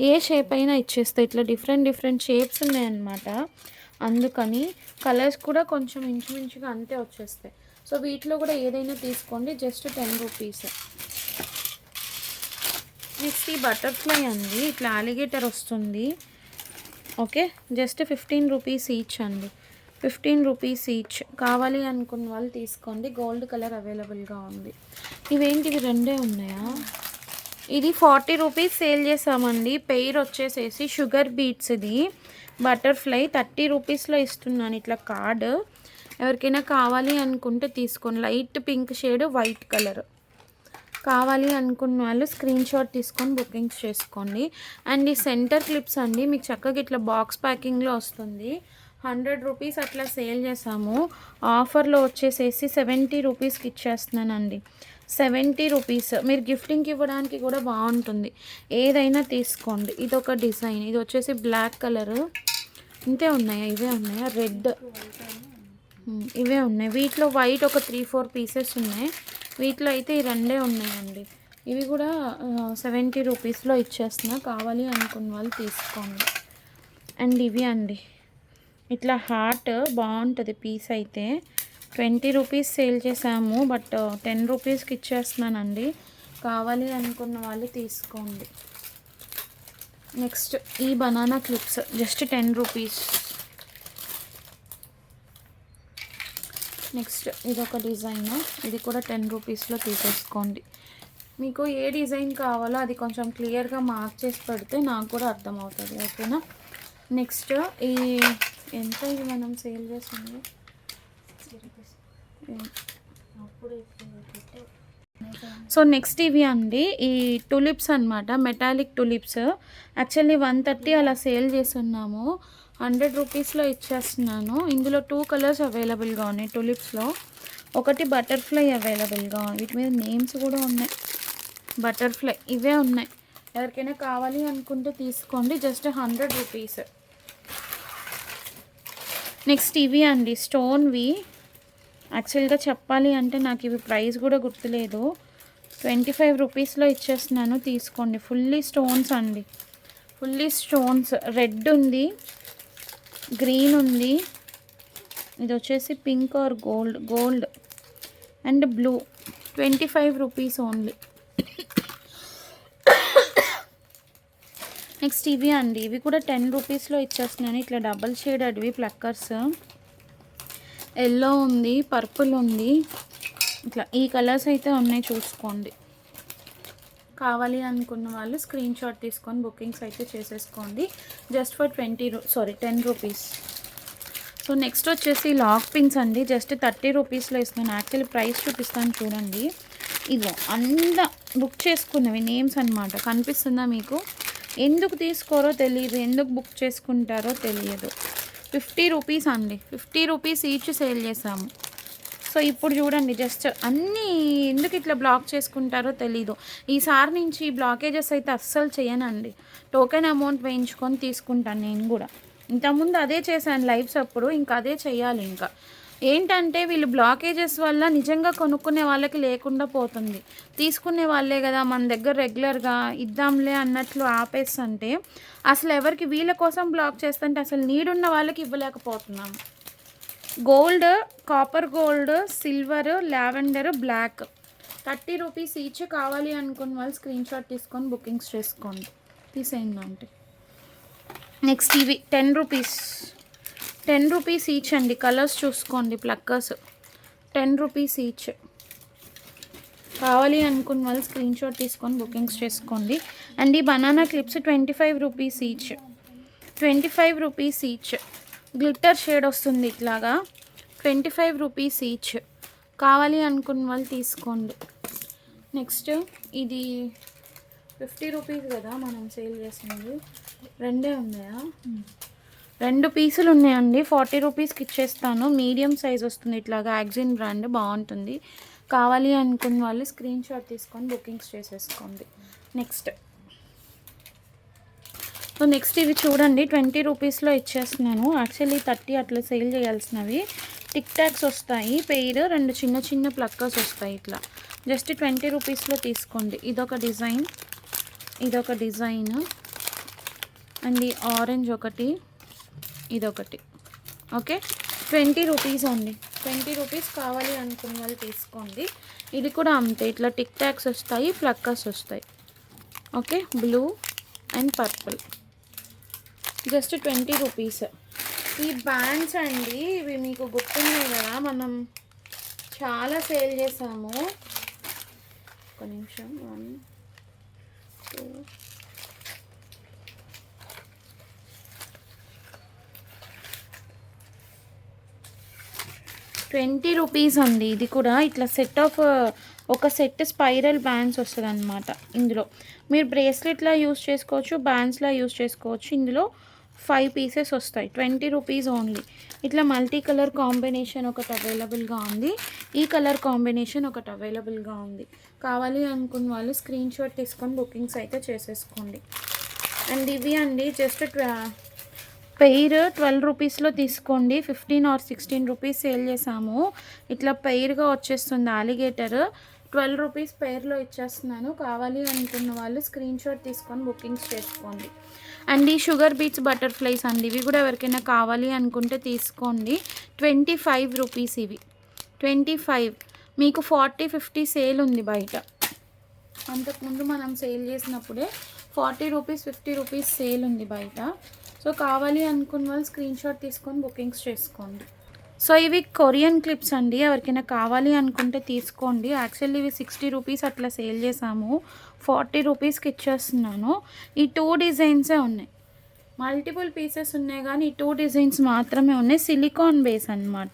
ఏ షేప్ అయినా ఇచ్చేస్తాయి. ఇట్లా డిఫరెంట్ షేప్స్ ఉన్నాయన్నమాట. అందుకని కలర్స్ కూడా కొంచెం ఇంచుమించుగా అంతే వచ్చేస్తాయి. సో వీటిలో కూడా ఏదైనా తీసుకోండి. Just 10 rupees. నెక్స్ట్ ఈ బటర్ఫ్లై అండి, ఇట్లా అలిగేటర్ వస్తుంది, ఓకే. జస్ట్ 15 రూపీస్ ఈచ్ అండి, 15 రూపీస్ ఈచ్. కావాలి అనుకున్న వాళ్ళు తీసుకోండి. గోల్డ్ కలర్ అవైలబుల్గా ఉంది. ఇవేంటివి రెండే ఉన్నాయా? ఇది 40 రూపీస్ సేల్ చేసామండి. పెయిర్ వచ్చేసేసి షుగర్ బీట్స్. ఇది బటర్ఫ్లై 30 రూపీస్లో ఇస్తున్నాను. ఇట్లా కార్డు. ఎవరికైనా కావాలి అనుకుంటే తీసుకోండి. Light pink shade, white colour. కావాలి అనుకున్న వాళ్ళు స్క్రీన్ షాట్ తీసుకొని బుకింగ్స్ చేసుకోండి. అండ్ ఈ సెంటర్ క్లిప్స్ అండి, మీకు చక్కగా ఇట్లా బాక్స్ ప్యాకింగ్లో వస్తుంది. 100 రూపీస్ అట్లా సేల్ చేసాము. ఆఫర్లో వచ్చేసేసి 70 రూపీస్కి ఇచ్చేస్తున్నానండి. 70 రూపీస్. మీరు గిఫ్టింగ్కి ఇవ్వడానికి కూడా బాగుంటుంది. ఏదైనా తీసుకోండి. ఇది ఒక డిజైన్. ఇది వచ్చేసి బ్లాక్ కలరు. ఇంతే ఉన్నాయా? ఇవే ఉన్నాయా? రెడ్ ఇవే ఉన్నాయి. వీటిలో వైట్ ఒక 3-4 పీసెస్ ఉన్నాయి. వీటిలో అయితే ఈ రెండే ఉన్నాయండి. ఇవి కూడా 70 రూపీస్లో ఇచ్చేస్తున్నా. కావాలి అనుకున్న వాళ్ళు తీసుకోండి. అండ్ ఇవి అండి, ఇట్లా హార్ట్ బాగుంటుంది పీస్ అయితే. 20 రూపీస్ సేల్ చేసాము, బట్ 10 రూపీస్కి ఇచ్చేస్తున్నానండి. కావాలి అనుకున్న వాళ్ళు తీసుకోండి. నెక్స్ట్ ఈ banana clips just 10 rupees. Next ఇది ఒక డిజైన్. ఇది కూడా 10 రూపీస్లో తీసేసుకోండి. మీకు ఏ డిజైన్ కావాలో అది కొంచెం క్లియర్గా మార్క్ చేసి పెడితే నాకు కూడా అర్థమవుతుంది, ఓకేనా. నెక్స్ట్ ఈ ఎంత ఇది మనం సేల్ చేసింది? సో నెక్స్ట్ ఇవి అండి, ఈ టులిప్స్ అనమాట, మెటాలిక్ టులిప్స్. యాక్చువల్లీ 130 అలా సేల్ చేస్తున్నాము. 100 రూపీస్లో ఇచ్చేస్తున్నాను. ఇందులో 2 కలర్స్ అవైలబుల్గా ఉన్నాయి టులిప్స్లో. ఒకటి బటర్ఫ్లై అవైలబుల్గా ఉంది. వీటి మీద నేమ్స్ కూడా ఉన్నాయి. బటర్ఫ్లై ఇవే ఉన్నాయి. ఎవరికైనా కావాలి అనుకుంటే తీసుకోండి. Just 100 rupees. నెక్స్ట్ ఇవి అండి, స్టోన్వి. యాక్చువల్గా చెప్పాలి అంటే నాకు ఇవి ప్రైస్ కూడా గుర్తులేదు. 25 రూపీస్లో ఇచ్చేస్తున్నాను, తీసుకోండి. ఫుల్లీ స్టోన్స్ అండి, ఫుల్లీ స్టోన్స్. రెడ్ ఉంది, గ్రీన్ ఉంది, ఇది వచ్చేసి pink are gold and blue. 25 rupees only. Next ఇవి అండి, ఇవి కూడా 10 రూపీస్లో ఇచ్చేస్తున్నాను. ఇట్లా డబల్ షేడ్ అడివి ప్లక్కర్స్. ఎల్లో ఉంది, పర్పుల్ ఉంది, ఇట్లా ఈ కలర్స్ అయితే ఉన్నాయి, చూసుకోండి. కావాలి అనుకున్న వాళ్ళు స్క్రీన్ షాట్ తీసుకొని బుకింగ్స్ అయితే చేసేసుకోండి. Just for 10 rupees. So next వచ్చేసి లాక్ పిన్స్ అండి. జస్ట్ 30 రూపీస్లో ఇస్తున్నాను. యాక్చువల్లీ ప్రైస్ చూపిస్తాను చూడండి. ఇదో అంతా బుక్ చేసుకున్నవి నేమ్స్ అనమాట. కనిపిస్తుందా మీకు? ఎందుకు తీసుకోరో తెలియదు, ఎందుకు బుక్ చేసుకుంటారో తెలియదు. 50 రూపీస్ అండి. 50 రూపీస్ ఈచ్ సేల్ చేసాము. సో ఇప్పుడు చూడండి, జస్ట్ అన్నీ ఎందుకు ఇట్లా బ్లాక్ చేసుకుంటారో తెలీదు. ఈసారి నుంచి బ్లాకేజెస్ అయితే అస్సలు చేయనండి. టోకెన్ అమౌంట్ వేయించుకొని తీసుకుంటాను నేను కూడా. ఇంతకుముందు అదే చేశాను లైవ్స్ అప్పుడు, ఇంకా అదే చేయాలి. ఇంకా ఏంటంటే వీళ్ళు బ్లాకేజెస్ వల్ల నిజంగా కొనుక్కునే వాళ్ళకి లేకుండా పోతుంది. తీసుకునే వాళ్ళే కదా మన దగ్గర రెగ్యులర్గా ఇద్దాంలే అన్నట్లు ఆపేస్తుంటే అసలు ఎవరికి వీళ్ళ కోసం బ్లాక్ చేస్తుంటే అసలు నీడున్న వాళ్ళకి ఇవ్వలేకపోతున్నాము. Gold, copper gold, silver, lavender, black 30 rupees each. కావాలి అనుకున్న వాళ్ళు స్క్రీన్ షాట్ తీసుకొని బుకింగ్స్ చేసుకోండి. తీసేయండి. నెక్స్ట్ ఇవి 10 రూపీస్. 10 రూపీస్ ఈచ్ అండి. కలర్స్ చూసుకోండి, ప్లక్కర్స్ 10 రూపీస్ ఈచ్. కావాలి అనుకున్న వాళ్ళు స్క్రీన్ షాట్ తీసుకొని బుకింగ్స్ చేసుకోండి. అండ్ ఈ banana clips 25 rupees each. 25 rupees each. Glitter shade వస్తుంది ఇట్లాగా. 25 రూపీస్ ఈచ్. కావాలి అనుకున్న వాళ్ళు తీసుకోండి. నెక్స్ట్ ఇది 50 రూపీస్ కదా మనం సేల్ చేసింది. రెండే ఉన్నాయా? 2 పీసులు ఉన్నాయండి. 40 రూపీస్కి ఇచ్చేస్తాను. మీడియం సైజ్ వస్తుంది ఇట్లాగా. యాక్జిన్ బ్రాండ్ బాగుంటుంది. కావాలి అనుకున్న వాళ్ళు స్క్రీన్ షాట్ తీసుకొని బుకింగ్స్ చేసేసుకోండి. నెక్స్ట్ ఇవి చూడండి, 20 రూపీస్లో ఇచ్చేస్తున్నాను. యాక్చువల్లీ 30 అట్లా సేల్ చేయాల్సినవి. టిక్ టాక్స్ వస్తాయి పెయిర్, 2 చిన్న చిన్న ప్లక్కర్స్ వస్తాయి ఇట్లా. జస్ట్ 20 రూపీస్లో తీసుకోండి. ఇదొక డిజైన్, ఇదొక డిజైన్. అండ్ ఈ ఆరెంజ్ ఒకటి, ఇదొకటి. ఓకే, 20 రూపీస్ అండి. 20 రూపీస్. కావాలి అనుకున్న వాళ్ళు తీసుకోండి. ఇది కూడా అంతే, ఇట్లా టిక్ టాక్స్ వస్తాయి, ప్లక్కర్స్ వస్తాయి. Okay, blue and purple. Just 20 rupees. ఈ బ్యాండ్స్ అండి, ఇవి మీకు గుర్తున్నాయి కదా, మనం చాలా సేల్ చేసాము. ఒక నిమిషం. 1 2 20 రూపీస్ అండి. ఇది కూడా ఇట్లా ఒక సెట్ స్పైరల్ బ్యాండ్స్ వస్తుంది అనమాట. ఇందులో మీరు బ్రేస్లెట్లా యూస్ చేసుకోవచ్చు, బ్యాండ్స్లా యూస్ చేసుకోవచ్చు. ఇందులో 5 పీసెస్ వస్తాయి. 20 రూపీస్ ఓన్లీ. ఇట్లా మల్టీ కలర్ కాంబినేషన్ ఒకటి అవైలబుల్గా ఉంది. ఈ కలర్ కాంబినేషన్ ఒకటి అవైలబుల్గా ఉంది. కావాలి అనుకున్న వాళ్ళు స్క్రీన్ షాట్ తీసుకొని బుకింగ్స్ అయితే చేసేసుకోండి. అండ్ ఇవి అండి జస్ట్ పెయిర్ 12 రూపీస్లో తీసుకోండి. 15 or 16 రూపీస్ సేల్ చేసాము. ఇట్లా పెయిర్గా వచ్చేస్తుంది అలిగేటర్. 12 రూపీస్ పెయిర్లో ఇచ్చేస్తున్నాను. కావాలి అనుకున్న వాళ్ళు స్క్రీన్ షాట్ తీసుకొని బుకింగ్స్ చేసుకోండి. అండ్ ఈ షుగర్ బీట్స్ బటర్ఫ్లైస్ అండి, ఇవి కూడా ఎవరికైనా కావాలి అనుకుంటే తీసుకోండి. 25 రూపీస్ ఇవి. 25. మీకు 40-50 సేల్ ఉంది బయట. అంతకుముందు మనం సేల్ చేసినప్పుడే 40 రూపీస్ 50 రూపీస్ సేల్ ఉంది బయట. సో కావాలి అనుకున్న వాళ్ళు స్క్రీన్ షాట్ తీసుకొని బుకింగ్స్ చేసుకోండి. సో ఇవి కొరియన్ క్లిప్స్ అండి, ఎవరికైనా కావాలి అనుకుంటే తీసుకోండి. యాక్చువల్లీ ఇవి 60 రూపీస్ అట్లా సేల్ చేసాము. 40 రూపీస్కి ఇచ్చేస్తున్నాను. ఈ 2 డిజైన్సే ఉన్నాయి. మల్టిపుల్ పీసెస్ ఉన్నాయి కానీ ఈ 2 డిజైన్స్ మాత్రమే ఉన్నాయి. సిలికాన్ బేస్ అనమాట.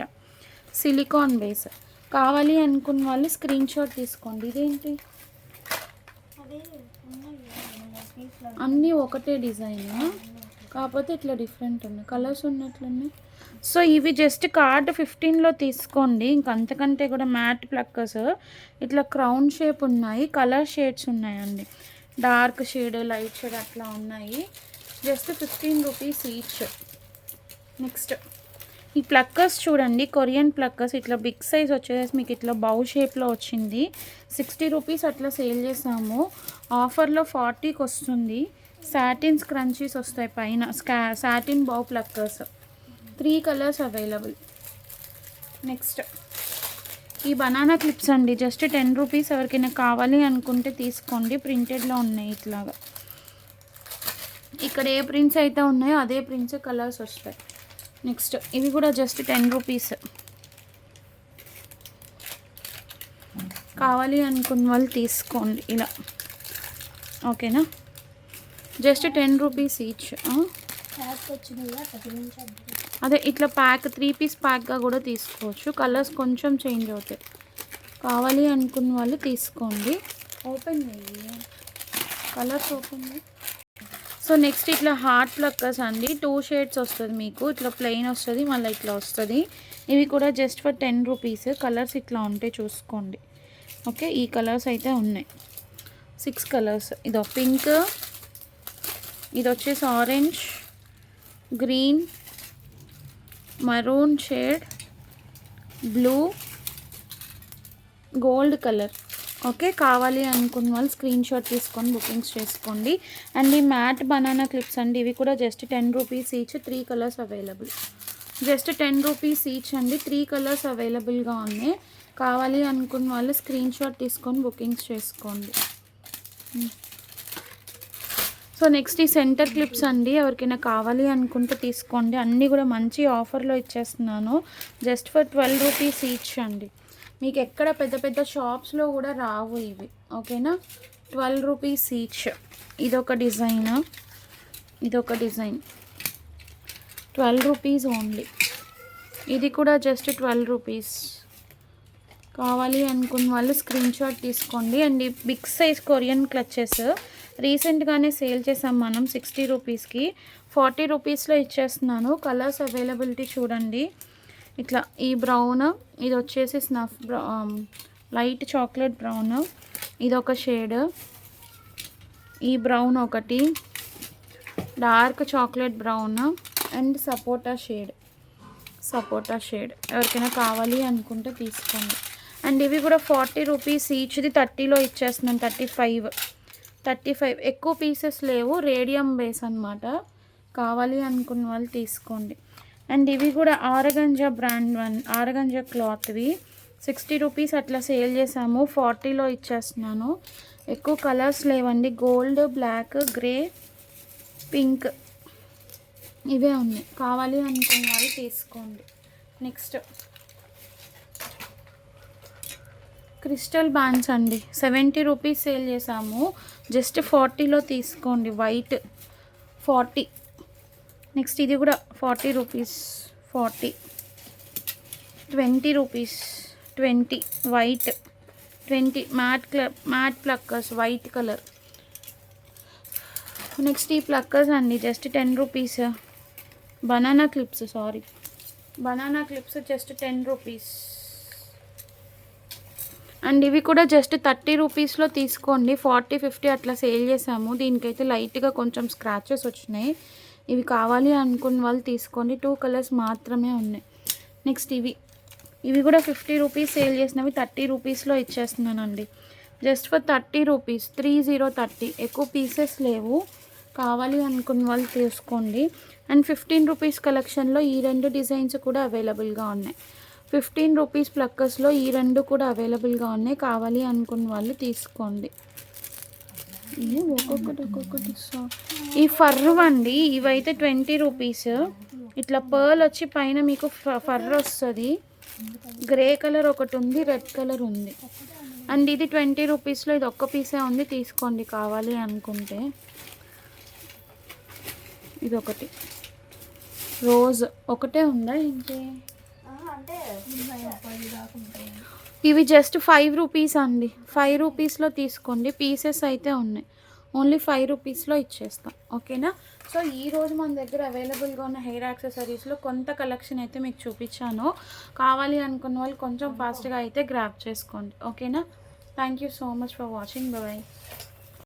Silicon base. కావాలి అనుకున్న వాళ్ళు స్క్రీన్ షాట్ తీసుకోండి. ఇదేంటి, అన్నీ ఒకటే డిజైన్ కాకపోతే ఇట్లా డిఫరెంట్ ఉన్నాయి, కలర్స్ ఉన్నట్లున్నాయి. సో ఇవి జస్ట్ కార్డ్ 15లో తీసుకోండి. ఇంకంతకంటే కూడా మ్యాట్ ప్లక్కర్స్ ఇట్లా క్రౌన్ షేప్ ఉన్నాయి. కలర్ షేడ్స్ ఉన్నాయండి, డార్క్ షేడ్, లైట్ షేడ్ అట్లా ఉన్నాయి. Just 15 rupees each. నెక్స్ట్ ఈ ప్లక్కర్స్ చూడండి, కొరియన్ ప్లక్కర్స్. ఇట్లా బిగ్ సైజ్ వచ్చేసి మీకు ఇట్లా బౌ షేప్లో వచ్చింది. 60 రూపీస్ అట్లా సేల్ చేసాము. ఆఫర్లో 40కి వస్తుంది. సాటిన్ స్క్రంచీస్ వస్తాయి పైన. సాటిన్ బౌ ప్లక్కర్స్. 3 colours available. నెక్స్ట్ ఈ బనానా క్లిప్స్ అండి, జస్ట్ 10 రూపీస్. ఎవరికైనా కావాలి అనుకుంటే తీసుకోండి. ప్రింటెడ్లో ఉన్నాయి ఇట్లాగా. ఇక్కడ ఏ ప్రింట్స్ అయితే ఉన్నాయో అదే ప్రింట్స్ కలర్స్ వస్తాయి. నెక్స్ట్ ఇవి కూడా జస్ట్ 10 రూపీస్. కావాలి అనుకున్న వాళ్ళు తీసుకోండి ఇలా, ఓకేనా. Just 10 rupees each. అదే ఇట్లా ప్యాక్ 3 పీస్ ప్యాక్గా కూడా తీసుకోవచ్చు. కలర్స్ కొంచెం చేంజ్ అవుతాయి. కావాలి అనుకున్న వాళ్ళు తీసుకోండి. ఓపెన్ చేయి, కలర్స్ ఓపెన్ చేయి. సో నెక్స్ట్ ఇట్లా హార్ట్ ప్లక్కర్స్ అండి. 2 షేడ్స్ వస్తుంది మీకు. ఇట్లా ప్లెయిన్ వస్తుంది, మళ్ళీ ఇట్లా వస్తుంది. ఇవి కూడా జస్ట్ ఫర్ 10 రూపీస్. కలర్స్ ఇట్లా ఉంటే చూసుకోండి. ఓకే, ఈ కలర్స్ అయితే ఉన్నాయి. 6 కలర్స్. ఇదో పింక్, ఇది వచ్చేసి orange, green, maroon shade, blue, gold colour. Okay, కావాలి అనుకున్న వాళ్ళు స్క్రీన్ షాట్ తీసుకొని బుకింగ్స్ చేసుకోండి. అండ్ ఈ మ్యాట్ బనానా క్లిప్స్ అండి. ఇవి కూడా just 10 rupees each. 3 colours available. Just 10 rupees each అండి. 3 కలర్స్ అవైలబుల్గా ఉన్నాయి. కావాలి అనుకున్న వాళ్ళు స్క్రీన్ షాట్ తీసుకొని బుకింగ్స్ చేసుకోండి. సో నెక్స్ట్ ఈ సెంటర్ క్లిప్స్ అండి. ఎవరికైనా కావాలి అనుకుంటే తీసుకోండి. అన్నీ కూడా మంచి ఆఫర్లో ఇచ్చేస్తున్నాను. జస్ట్ ఫర్ 12 రూపీస్ ఈచ్ అండి. మీకు ఎక్కడ పెద్ద పెద్ద షాప్స్లో కూడా రావు ఇవి, ఓకేనా. 12 రూపీస్ ఈచ్. ఇదొక డిజైన్, ఇదొక డిజైన్. 12 rupees only. ఇది కూడా జస్ట్ 12 రూపీస్. కావాలి అనుకున్న వాళ్ళు స్క్రీన్ షాట్ తీసుకోండి. అండ్ ఈ బిగ్ సైజ్ కొరియన్ క్లచెస్ రీసెంట్గానే సేల్ చేసాం మనం 60 రూపీస్కి. 40 రూపీస్లో ఇచ్చేస్తున్నాను. కలర్స్ అవైలబిలిటీ చూడండి. ఇట్లా ఈ బ్రౌన్, ఇది వచ్చేసి స్నఫ్ లైట్ చాక్లెట్ బ్రౌన్, ఇదొక షేడ్, ఈ బ్రౌన్ ఒకటి, dark chocolate brown and sapota shade. ఎవరికైనా కావాలి అనుకుంటే తీసుకోండి. అండ్ ఇవి కూడా 40 రూపీస్ ఈచ్ది 30లో ఇచ్చేస్తున్నాను. 35 ఎక్కువ పీసెస్ లేవు. రేడియం బేస్ అనమాట. కావాలి అనుకున్న వాళ్ళు తీసుకోండి. అండ్ ఇవి కూడా ఆరగంజా బ్రాండ్ ఆరగంజా క్లాత్వి 60 రూపీస్ అట్లా సేల్ చేసాము. 40లో ఇచ్చేస్తున్నాను. ఎక్కువ కలర్స్ లేవండి. గోల్డ్, బ్లాక్, గ్రే, పింక్ ఇవే ఉన్నాయి. కావాలి అనుకున్న వాళ్ళు తీసుకోండి. నెక్స్ట్ క్రిస్టల్ బ్యాండ్స్ అండి. 70 రూపీస్ సేల్ చేసాము. జస్ట్ 40లో తీసుకోండి. వైట్ 40. నెక్స్ట్ ఇది కూడా 40 rupees. 40. 20 rupees. 20 white. 20 matte pluckers white colour. Next ఈ ప్లక్కర్స్ అండి. Just 10 rupees. Banana clips just 10 rupees. And ఇవి కూడా జస్ట్ 30 రూపీస్లో తీసుకోండి. 40, 50 అట్లా సేల్ చేసాము. దీనికైతే లైట్గా కొంచెం స్క్రాచెస్ వచ్చినాయి. ఇవి కావాలి అనుకున్న వాళ్ళు తీసుకోండి. 2 కలర్స్ మాత్రమే ఉన్నాయి. నెక్స్ట్ ఇవి కూడా 50 రూపీస్ సేల్ చేసినవి 30 రూపీస్లో ఇచ్చేస్తున్నానండి. Just for 30 rupees. 30. ఎక్కువ పీసెస్ లేవు. కావాలి అనుకున్న వాళ్ళు తీసుకోండి. అండ్ 15 రూపీస్ కలెక్షన్లో ఈ 2 డిజైన్స్ కూడా అవైలబుల్గా ఉన్నాయి. 15 రూపీస్ ప్లక్కర్స్లో ఈ 2 కూడా అవైలబుల్గా ఉన్నాయి. కావాలి అనుకున్న వాళ్ళు తీసుకోండి. ఒక్కొక్కటి ఈ ఫర్రు అండి. ఇవైతే 20 రూపీస్. ఇట్లా పర్ల్ వచ్చి పైన మీకు ఫర్ వస్తుంది. గ్రే కలర్ ఒకటి ఉంది, రెడ్ కలర్ ఉంది. అండ్ ఇది 20 రూపీస్లో ఇది ఒక్క పీసే ఉంది. తీసుకోండి కావాలి అనుకుంటే. ఇది ఒకటి రోజ్ ఒకటే ఉందా ఇంకే? ఇవి జస్ట్ 5 రూపీస్ అండి. 5 రూపీస్లో తీసుకోండి. పీసెస్ అయితే ఉన్నాయి. ఓన్లీ 5 రూపీస్లో ఇచ్చేస్తాం, ఓకేనా. సో ఈరోజు మన దగ్గర అవైలబుల్గా ఉన్న హెయిర్ యాక్సెసరీస్లో కొంత కలెక్షన్ అయితే మీకు చూపించాను. కావాలి అనుకున్న వాళ్ళు కొంచెం ఫాస్ట్గా అయితే గ్రాబ్ చేసుకోండి, ఓకేనా. Thank you so much for watching. Bye.